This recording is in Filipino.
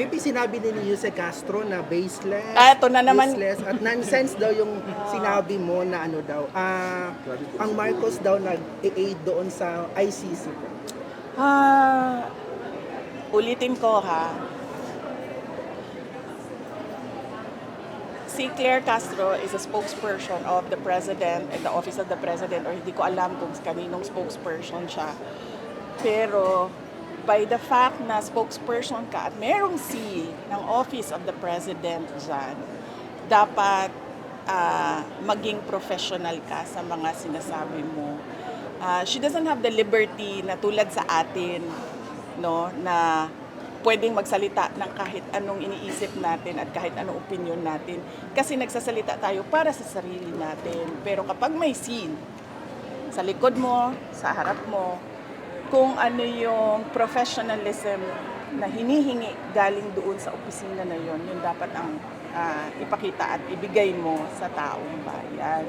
Maybe sinabi din ni Jose Castro na baseless, Ito na naman. useless, at nonsense daw yung sinabi mo na ano daw, ang Marcos daw nag-aid doon sa ICC. Ulitin ko ha. Si Claire Castro is a spokesperson of the President and the Office of the President, or hindi ko alam kung kaninong spokesperson siya. Pero by the fact na spokesperson ka at merong C ng Office of the President dyan, dapat maging professional ka sa mga sinasabi mo. She doesn't have the liberty na tulad sa atin, no, na pwedeng magsalita ng kahit anong iniisip natin at kahit anong opinion natin. Kasi nagsasalita tayo para sa sarili natin. Pero kapag may scene sa likod mo, sa harap mo, kung ano yung professionalism na hinihingi galing doon sa opisina na yon, yun dapat ang ipakita at ibigay mo sa taong bayan.